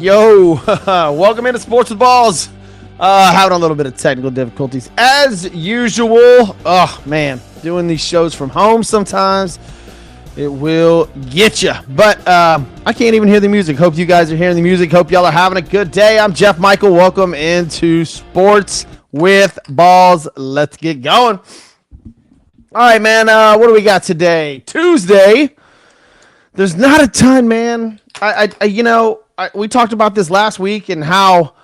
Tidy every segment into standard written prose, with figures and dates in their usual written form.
Yo, welcome into Sports with Balls. Having a little bit of technical difficulties as usual. Oh man, doing these shows from home sometimes it will get you. But I can't even hear the music. Hope you guys are hearing the music. Hope y'all are having a good day. I'm Jeff Michael. Welcome into Sports with Balls. Let's get going. All right, man. What do we got today? Tuesday. There's not a ton, man. We talked about this last week and how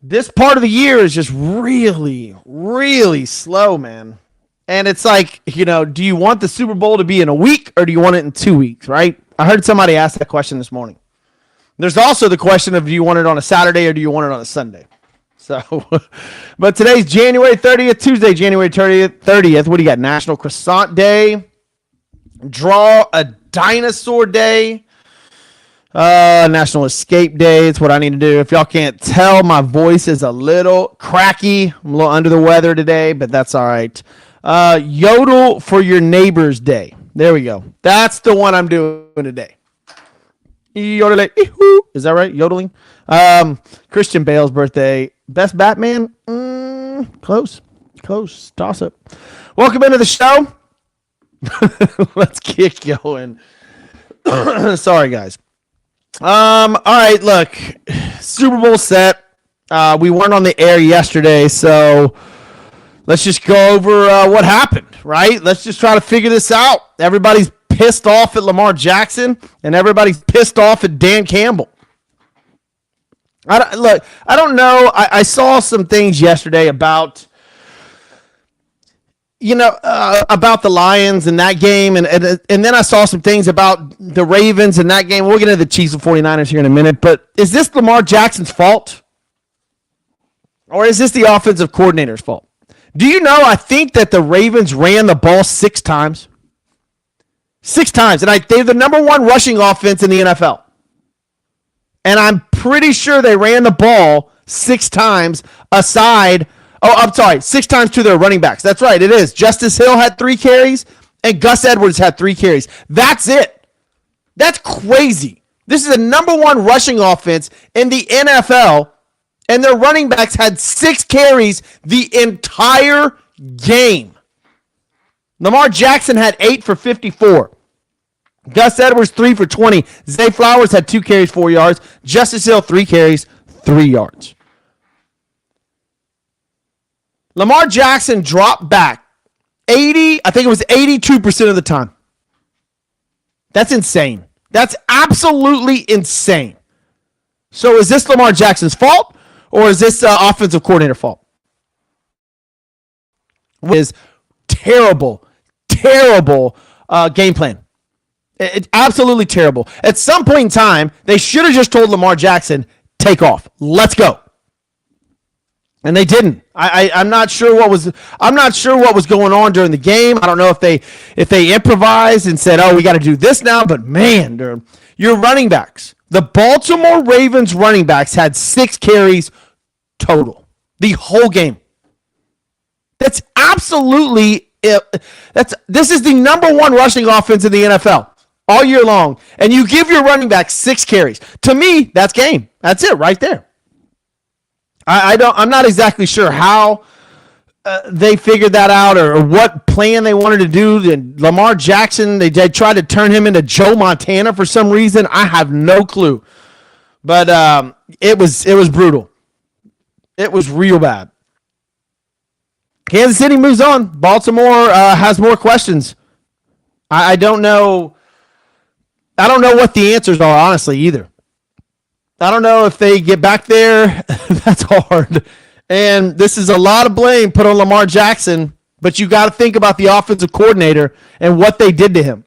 this part of the year is just really, really slow, man. And it's like, do you want the Super Bowl to be in a week or do you want it in 2 weeks, right? I heard somebody ask that question this morning. There's also the question of do you want it on a Saturday or do you want it on a Sunday? So, but today's January 30th, Tuesday, January 30th. What do you got? National Croissant Day. Draw a Dinosaur Day. National Escape Day. It's what I need to do. If y'all can't tell, my voice is a little cracky. I'm a little under the weather today, but that's all right. Yodel for Your Neighbor's Day. There we go. That's the one I'm doing today. Yodeling. Is that right? Yodeling. Christian Bale's birthday. Best Batman? Close. Toss up. Welcome into the show. Let's get going. Sorry, guys. All right, look. Super Bowl set. We weren't on the air yesterday, so let's just go over what happened, right? Let's just try to figure this out. Everybody's pissed off at Lamar Jackson, and everybody's pissed off at Dan Campbell. I don't know. I saw some things yesterday about about the Lions in that game, and then I saw some things about the Ravens in that game. We'll get into the Chiefs and 49ers here in a minute, but is this Lamar Jackson's fault? Or is this the offensive coordinator's fault? Do you know, I think that the Ravens ran the ball 6 times. 6 times, and they're the number 1 rushing offense in the NFL. And I'm pretty sure they ran the ball 6 times aside. Oh, I'm sorry, 6 times to their running backs. That's right, it is. Justice Hill had 3 carries, and Gus Edwards had 3 carries. That's it. That's crazy. This is the number 1 rushing offense in the NFL, and their running backs had 6 carries the entire game. Lamar Jackson had 8 for 54. Gus Edwards, 3 for 20. Zay Flowers had 2 carries, 4 yards. Justice Hill, 3 carries, 3 yards. Lamar Jackson dropped back 82% of the time. That's insane. That's absolutely insane. So is this Lamar Jackson's fault or is this offensive coordinator fault? It is terrible game plan. It's absolutely terrible. At some point in time, they should have just told Lamar Jackson, take off. Let's go. And they didn't. I'm not sure what was going on during the game. I don't know if they improvised and said, "Oh, we got to do this now." But man, your running backs, the Baltimore Ravens running backs had 6 carries total the whole game. That's absolutely this is the number 1 rushing offense in the NFL all year long, and you give your running back 6 carries. To me, that's game. That's it right there. I'm not exactly sure how they figured that out or what plan they wanted to do. And Lamar Jackson, they tried to turn him into Joe Montana for some reason. I have no clue. But it was brutal. It was real bad. Kansas City moves on. Baltimore has more questions. I don't know. I don't know what the answers are, honestly, either. I don't know if they get back there. That's hard. And this is a lot of blame put on Lamar Jackson, but you got to think about the offensive coordinator and what they did to him.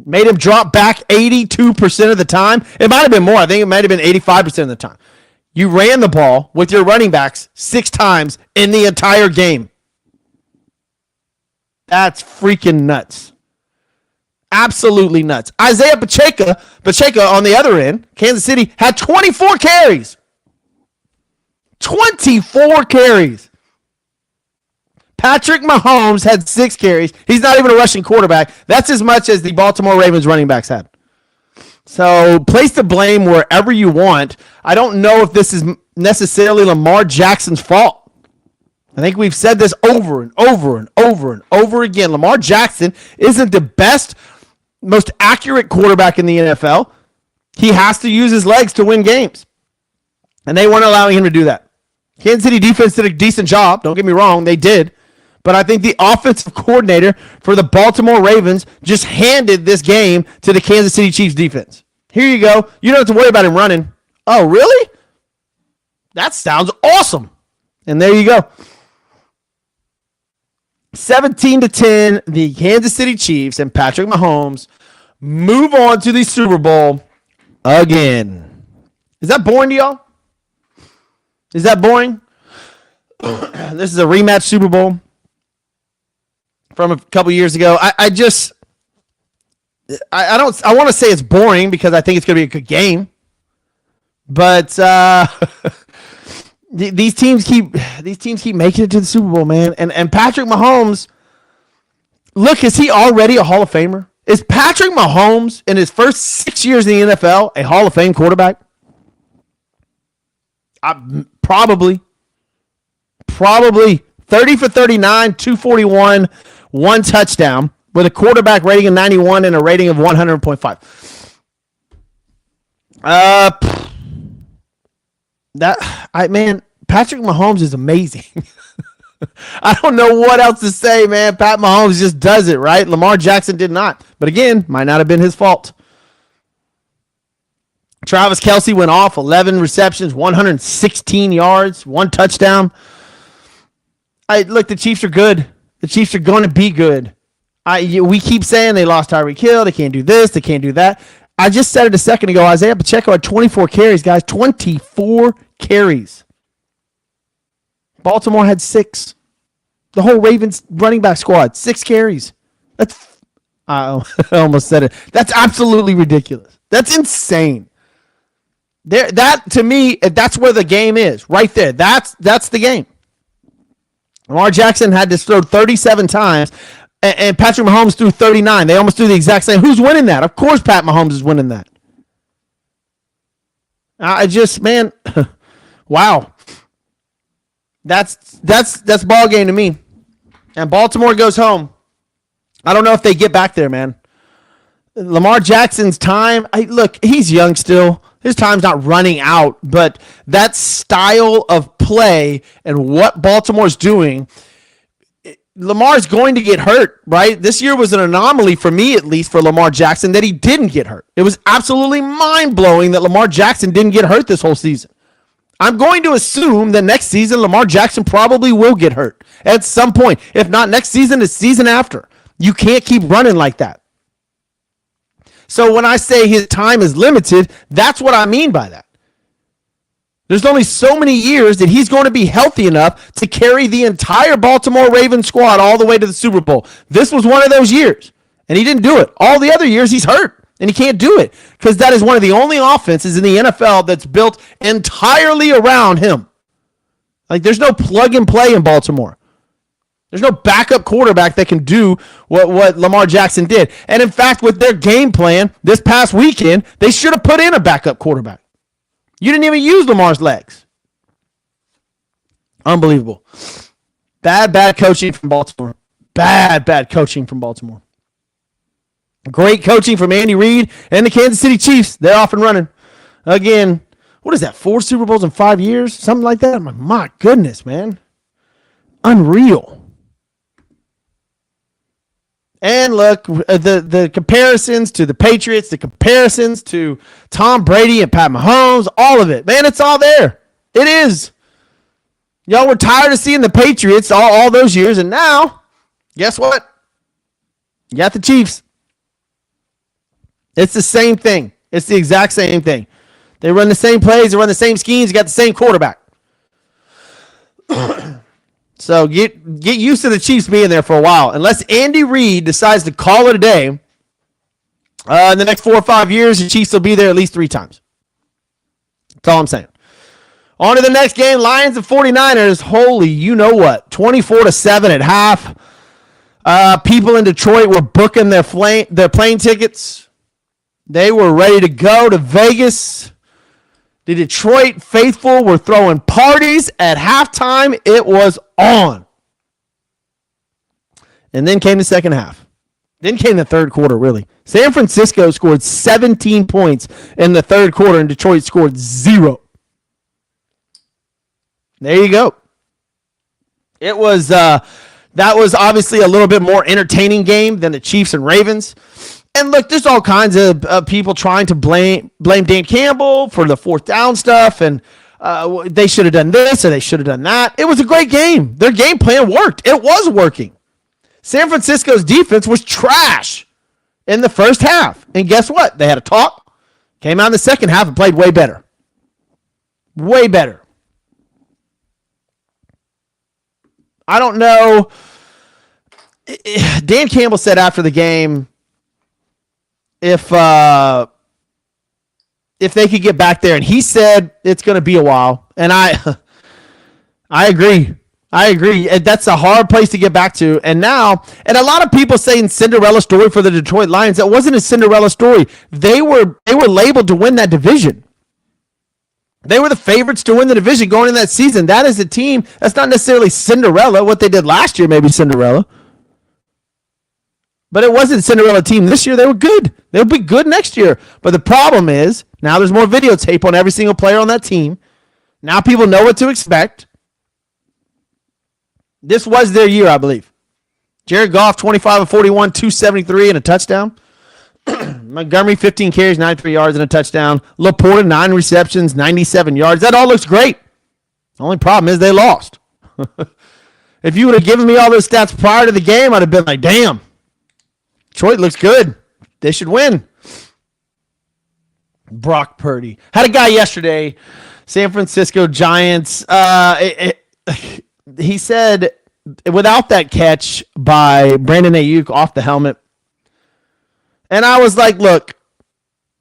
Made him drop back 82% of the time. It might have been more. I think it might have been 85% of the time. You ran the ball with your running backs 6 times in the entire game. That's freaking nuts. Absolutely nuts. Isaiah Pacheco on the other end, Kansas City, had 24 carries. 24 carries. Patrick Mahomes had 6 carries. He's not even a rushing quarterback. That's as much as the Baltimore Ravens running backs had. So place the blame wherever you want. I don't know if this is necessarily Lamar Jackson's fault. I think we've said this over and over and over and over again. Lamar Jackson isn't the best, most accurate quarterback in the NFL. He has to use his legs to win games. And they weren't allowing him to do that. Kansas City defense did a decent job. Don't get me wrong, they did. But I think the offensive coordinator for the Baltimore Ravens just handed this game to the Kansas City Chiefs defense. Here you go. You don't have to worry about him running. Oh, really? That sounds awesome. And there you go. 17-10, the Kansas City Chiefs and Patrick Mahomes move on to the Super Bowl again. Is that boring to y'all? Is that boring? This is a rematch Super Bowl from a couple years ago. I want to say it's boring because I think it's going to be a good game. But these teams keep making it to the Super Bowl, man. And Patrick Mahomes, look, is he already a Hall of Famer? Is Patrick Mahomes in his first 6 years in the NFL a Hall of Fame quarterback? Probably 30 for 39, 241, one touchdown with a quarterback rating of 91 and a rating of 100.5. Patrick Mahomes is amazing. I don't know what else to say, man. Pat Mahomes just does it, right? Lamar Jackson did not. But again, might not have been his fault. Travis Kelce went off, 11 receptions, 116 yards, one touchdown. Look, the Chiefs are good. The Chiefs are going to be good. We keep saying they lost Tyreek Hill. They can't do this. They can't do that. I just said it a second ago. Isaiah Pacheco had 24 carries, guys. 24 carries. Baltimore had 6. The whole Ravens running back squad, 6 carries. I almost said it. That's absolutely ridiculous. That's insane. That to me, that's where the game is, right there. That's the game. Lamar Jackson had to throw 37 times, and Patrick Mahomes threw 39. They almost threw the exact same. Who's winning that? Of course, Pat Mahomes is winning that. Wow. That's ball game to me. And Baltimore goes home. I don't know if they get back there, man. Lamar Jackson's time, look, he's young still. His time's not running out, but that style of play and what Baltimore's doing, Lamar's going to get hurt, right? This year was an anomaly for me, at least for Lamar Jackson, that he didn't get hurt. It was absolutely mind-blowing that Lamar Jackson didn't get hurt this whole season. I'm going to assume that next season, Lamar Jackson probably will get hurt at some point. If not next season, the season after. You can't keep running like that. So when I say his time is limited, that's what I mean by that. There's only so many years that he's going to be healthy enough to carry the entire Baltimore Ravens squad all the way to the Super Bowl. This was one of those years, and he didn't do it. All the other years, he's hurt, and he can't do it because that is one of the only offenses in the NFL that's built entirely around him. Like, there's no plug and play in Baltimore. There's no backup quarterback that can do what Lamar Jackson did. And in fact, with their game plan this past weekend, they should have put in a backup quarterback. You didn't even use Lamar's legs. Unbelievable. Bad coaching from Baltimore. Bad coaching from Baltimore. Great coaching from Andy Reid and the Kansas City Chiefs. They're off and running. Again, what is that, 4 Super Bowls in 5 years? Something like that? I'm like, my goodness, man. Unreal. And look, the comparisons to the Patriots, the comparisons to Tom Brady and Pat Mahomes, all of it. Man, it's all there. It is. Y'all were tired of seeing the Patriots all those years, and now, guess what? You got the Chiefs. It's the same thing. It's the exact same thing. They run the same plays. They run the same schemes. You got the same quarterback. So get used to the Chiefs being there for a while. Unless Andy Reid decides to call it a day, in the next 4 or 5 years, the Chiefs will be there at least 3 times. That's all I'm saying. On to the next game, Lions and 49ers. Holy, you know what? 24-7 at half. People in Detroit were booking their plane tickets. They were ready to go to Vegas. The Detroit faithful were throwing parties at halftime. It was on. And then came the second half. Then came the third quarter, really. San Francisco scored 17 points in the third quarter, and Detroit scored 0. There you go. It was that was obviously a little bit more entertaining game than the Chiefs and Ravens. And look, there's all kinds of people trying to blame Dan Campbell for the fourth down stuff, and they should have done this or they should have done that. It was a great game. Their game plan worked. It was working. San Francisco's defense was trash in the first half. And guess what? They had a talk, came out in the second half and played way better. Way better. I don't know. Dan Campbell said after the game, if they could get back there, and he said it's going to be a while, and I agree. I agree. That's a hard place to get back to. And now, and a lot of people saying Cinderella story for the Detroit Lions. That wasn't a Cinderella story. They were labeled to win that division. They were the favorites to win the division going in that season. That is a team that's not necessarily Cinderella. What they did last year, maybe Cinderella. But it wasn't a Cinderella team this year. They were good. They'll be good next year. But the problem is, now there's more videotape on every single player on that team. Now people know what to expect. This was their year, I believe. Jared Goff, 25 of 41, 273 and a touchdown. Montgomery, 15 carries, 93 yards and a touchdown. Laporta, 9 receptions, 97 yards. That all looks great. The only problem is they lost. If you would have given me all those stats prior to the game, I'd have been like, damn, Detroit looks good. They should win. Brock Purdy. Had a guy yesterday, San Francisco Giants. He said, without that catch by Brandon Ayuk off the helmet, and I was like, look,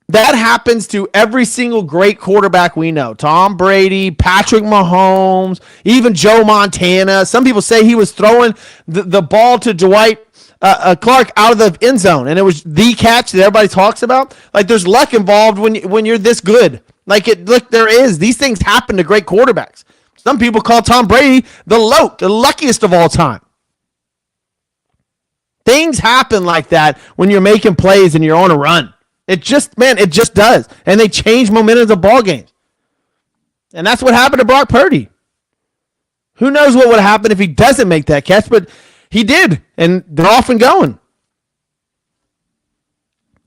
that happens to every single great quarterback we know. Tom Brady, Patrick Mahomes, even Joe Montana. Some people say he was throwing the ball to Dwight Clark out of the end zone, and it was the catch that everybody talks about. Like, there's luck involved when you're this good. Look, there is. These things happen to great quarterbacks. Some people call Tom Brady the luckiest of all time. Things happen like that when you're making plays and you're on a run. It just does. And they change momentum of ball games. And that's what happened to Brock Purdy. Who knows what would happen if he doesn't make that catch, but he did. And they're off and going.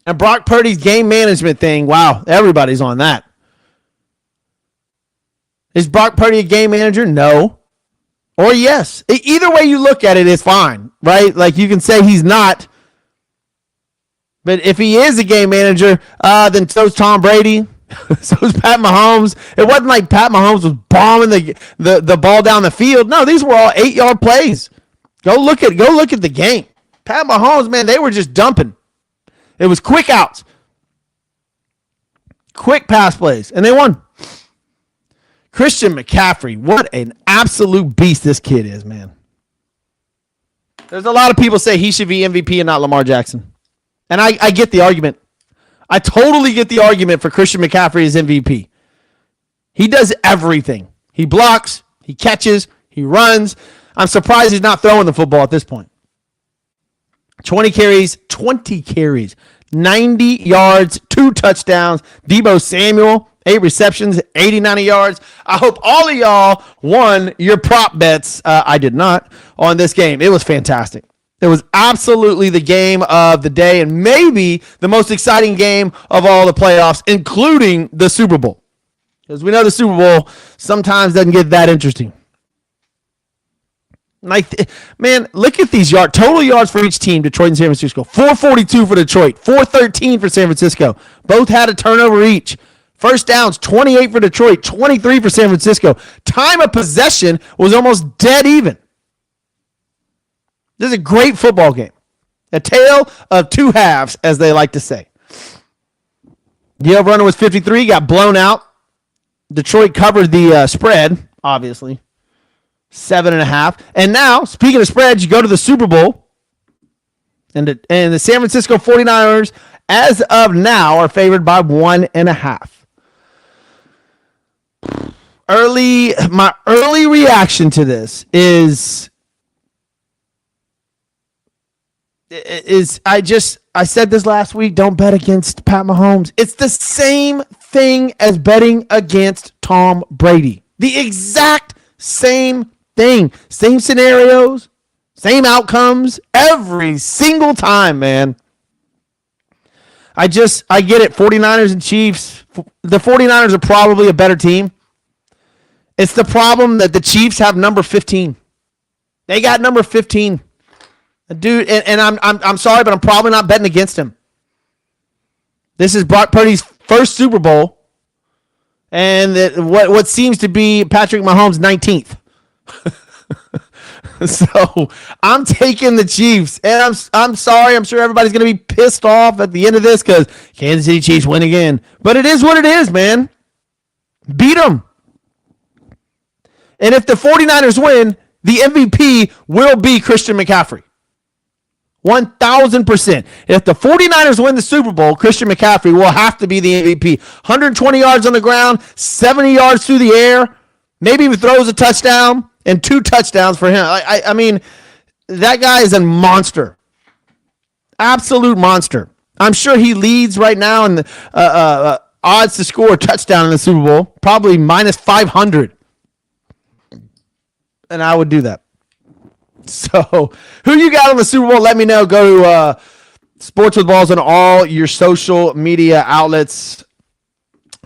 And Brock Purdy's game management thing, wow, everybody's on that. Is Brock Purdy a game manager? No. Or yes. Either way you look at it is fine, right? Like, you can say he's not. But if he is a game manager, then so's Tom Brady. So's Pat Mahomes. It wasn't like Pat Mahomes was bombing the ball down the field. No, these were all 8-yard plays. Go look at the game. Pat Mahomes, man, they were just dumping. It was quick outs. Quick pass plays. And they won. Christian McCaffrey, what an absolute beast this kid is, man. There's a lot of people say he should be MVP and not Lamar Jackson. And I get the argument. I totally get the argument for Christian McCaffrey as MVP. He does everything. He blocks, he catches, he runs. I'm surprised he's not throwing the football at this point. 20 carries, 90 yards, 2 touchdowns. Deebo Samuel, 8 receptions, 89 yards. I hope all of y'all won your prop bets. I did not on this game. It was fantastic. It was absolutely the game of the day and maybe the most exciting game of all the playoffs, including the Super Bowl. Because we know the Super Bowl sometimes doesn't get that interesting. Like, man, look at these total yards for each team, Detroit and San Francisco. 442 for Detroit, 413 for San Francisco. Both had a turnover each. First downs, 28 for Detroit, 23 for San Francisco. Time of possession was almost dead even. This is a great football game. A tale of two halves, as they like to say. The over-under was 53, got blown out. Detroit covered the spread, obviously. 7.5. And now, speaking of spreads, you go to the Super Bowl. And the San Francisco 49ers as of now, are favored by 1.5. My early reaction to this is I said this last week, don't bet against Pat Mahomes. It's the same thing as betting against Tom Brady. The exact same thing. Same scenarios, same outcomes every single time, man. I get it. 49ers and Chiefs. The 49ers are probably a better team. It's the problem that the Chiefs have number 15. They got number 15. Dude, and I'm sorry, but I'm probably not betting against him. This is Brock Purdy's first Super Bowl, and what seems to be Patrick Mahomes' 19th. So I'm taking the Chiefs, and I'm sorry. I'm sure everybody's going to be pissed off at the end of this because Kansas City Chiefs win again. But it is what it is, man. Beat them. And if the 49ers win, the MVP will be Christian McCaffrey. 1,000%. If the 49ers win the Super Bowl, Christian McCaffrey will have to be the MVP. 120 yards on the ground, 70 yards through the air, maybe even throws a touchdown, and 2 touchdowns for him. I mean, that guy is a monster. Absolute monster. I'm sure he leads right now in the odds to score a touchdown in the Super Bowl, probably minus 500. And I would do that. So, who you got on the Super Bowl? Let me know. Go to Sports with Balls on all your social media outlets.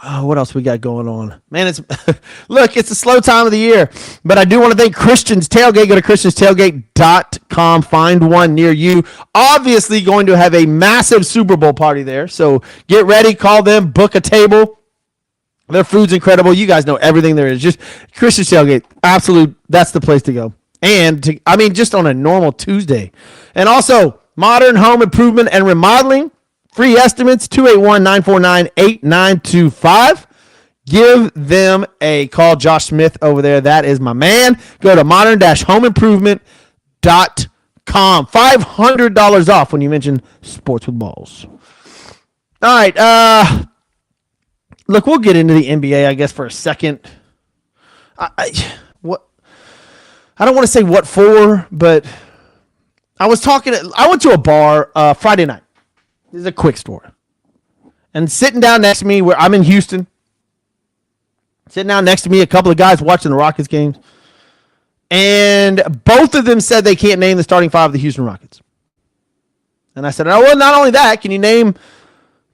Oh, what else we got going on? Man, it's a slow time of the year. But I do want to thank Christian's Tailgate. Go to christianstailgate.com. Find one near you. Obviously going to have a massive Super Bowl party there. So, get ready. Call them. Book a table. Their food's incredible. You guys know everything there is. Just Christian's Tailgate. Absolute. That's the place to go. And just on a normal Tuesday. And also, Modern Home Improvement and Remodeling. Free estimates, 281-949-8925. Give them a call. Josh Smith over there. That is my man. Go to modern-homeimprovement.com. $500 off when you mention Sports with Balls. All right. Look, we'll get into the NBA, I guess, for a second. I don't want to say what for, but I went to a bar Friday night. This is a quick story. And sitting down next to me, where I'm in Houston, sitting down next to me, a couple of guys watching the Rockets games, and both of them said they can't name the starting 5 of the Houston Rockets. And I said, oh, well, not only that, can you name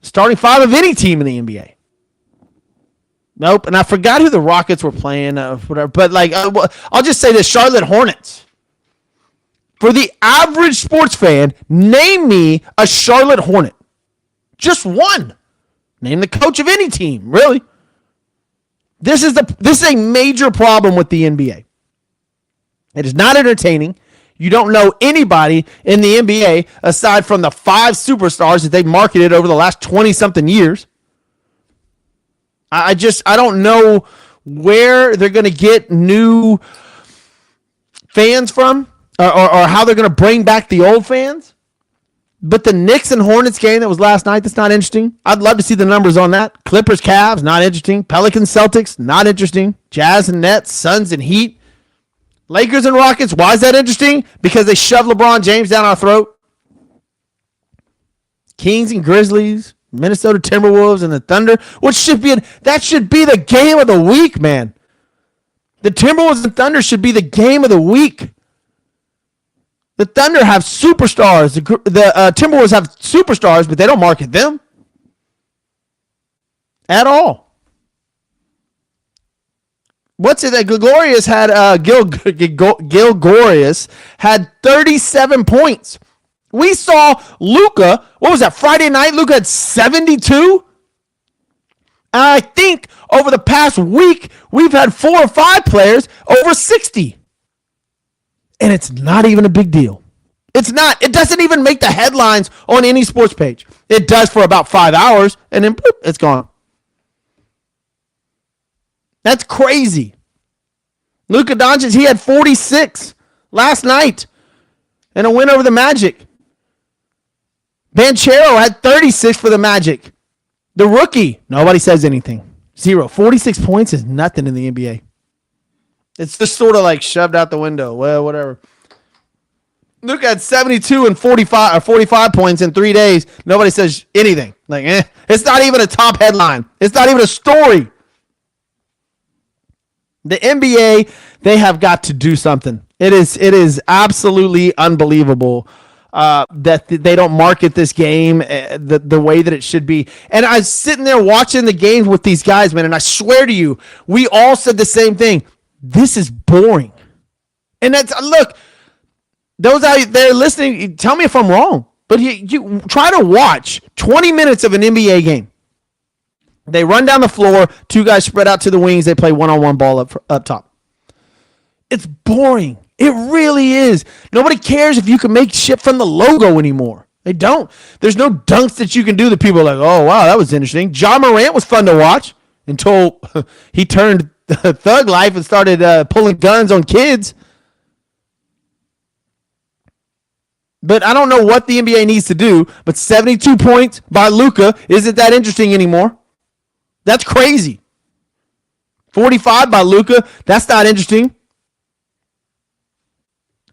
the starting 5 of any team in the NBA? Nope, and I forgot who the Rockets were playing, whatever. But I'll just say this: Charlotte Hornets. For the average sports fan, name me a Charlotte Hornet. Just one. Name the coach of any team, really. This is a major problem with the NBA. It is not entertaining. You don't know anybody in the NBA aside from the 5 superstars that they've marketed over the last 20-something years. I don't know where they're going to get new fans from or how they're going to bring back the old fans. But the Knicks and Hornets game that was last night, that's not interesting. I'd love to see the numbers on that. Clippers, Cavs, not interesting. Pelicans, Celtics, not interesting. Jazz and Nets, Suns and Heat. Lakers and Rockets, why is that interesting? Because they shoved LeBron James down our throat. Kings and Grizzlies. Minnesota Timberwolves and the Thunder, that should be the game of the week, man. The Timberwolves and Thunder should be the game of the week. The Thunder have superstars. The Timberwolves have superstars, but they don't market them at all. Gregorius had Gil Glorious had 37 points. We saw Luka, what was that, Friday night? Luka had 72? And I think over the past week, we've had 4 or 5 players over 60. And it's not even a big deal. It's not. It doesn't even make the headlines on any sports page. It does for about 5 hours, and then boop, it's gone. That's crazy. Luka Doncic, he had 46 last night in a win over the Magic. Banchero had 36 for the Magic. The rookie, nobody says anything. 0. 46 points is nothing in the NBA. It's just sort of like shoved out the window. Well, whatever. Luka had 72 and 45 points in 3 days. Nobody says anything. Like, it's not even a top headline. It's not even a story. The NBA, they have got to do something. It is absolutely unbelievable that they don't market this game the way that it should be. And I was sitting there watching the games with these guys, man, and I swear to you, we all said the same thing. This is boring. And that's, look, those out there listening, tell me if I'm wrong, but you try to watch 20 minutes of an NBA game. They run down the floor, 2 guys spread out to the wings, they play one-on-one ball up top. It's boring. It really is. Nobody cares if you can make shit from the logo anymore. They don't. There's no dunks that you can do that people are like, oh, wow, that was interesting. Ja Morant was fun to watch until he turned thug life and started pulling guns on kids. But I don't know what the NBA needs to do, but 72 points by Luka isn't that interesting anymore. That's crazy. 45 by Luka, that's not interesting.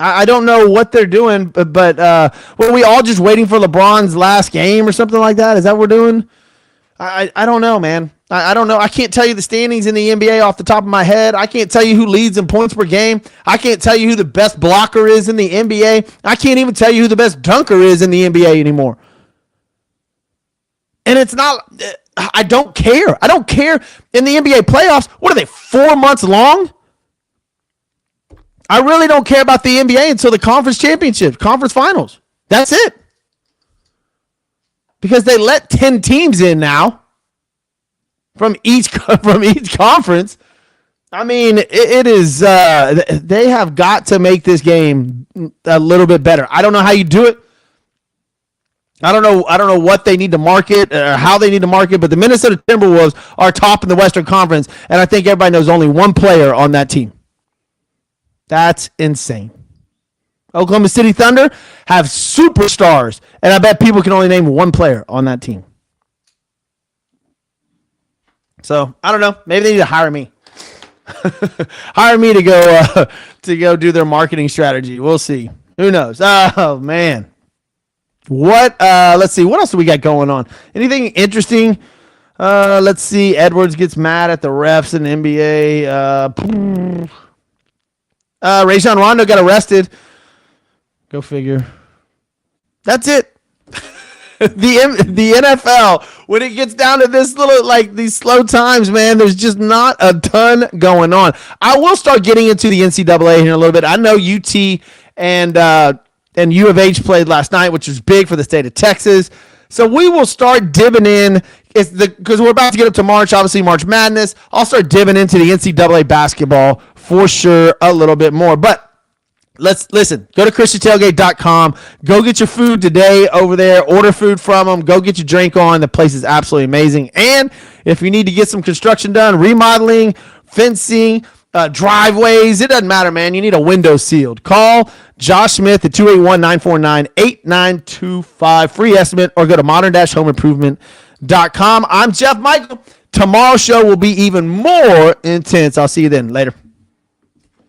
I don't know what they're doing, but were we all just waiting for LeBron's last game or something like that? Is that what we're doing? I don't know, man. I don't know. I can't tell you the standings in the NBA off the top of my head. I can't tell you who leads in points per game. I can't tell you who the best blocker is in the NBA. I can't even tell you who the best dunker is in the NBA anymore. And it's not, I don't care. I don't care. In the NBA playoffs, what are they, 4 months long? I really don't care about the NBA until the conference championships, conference finals. That's it. Because they let 10 teams in now from each conference. I mean, it is, they have got to make this game a little bit better. I don't know how you do it. I don't know what they need to market or how they need to market, but the Minnesota Timberwolves are top in the Western Conference, and I think everybody knows only one player on that team. That's insane. Oklahoma City Thunder have superstars, and I bet people can only name one player on that team. So, I don't know. Maybe they need to hire me. Hire me to go do their marketing strategy. We'll see. Who knows? Oh, man. What? Let's see. What else do we got going on? Anything interesting? Let's see. Edwards gets mad at the refs in the NBA. Rajon Rondo got arrested. Go figure. That's it. The NFL, when it gets down to this little, like these slow times, man, there's just not a ton going on. I will start getting into the NCAA here in a little bit. I know UT and U of H played last night, which was big for the state of Texas. So we will start dipping in. Because we're about to get up to March, obviously March Madness. I'll start dipping into the NCAA basketball for sure a little bit more. But let's listen. Go to ChristianTailgate.com. Go get your food today over there. Order food from them. Go get your drink on. The place is absolutely amazing. And if you need to get some construction done, remodeling, fencing, driveways, it doesn't matter, man. You need a window sealed. Call Josh Smith at 281-949-8925. Free estimate, or go to modern-homeimprovement.com. I'm Jeff Michael. Tomorrow's show will be even more intense. I'll see you then. Later.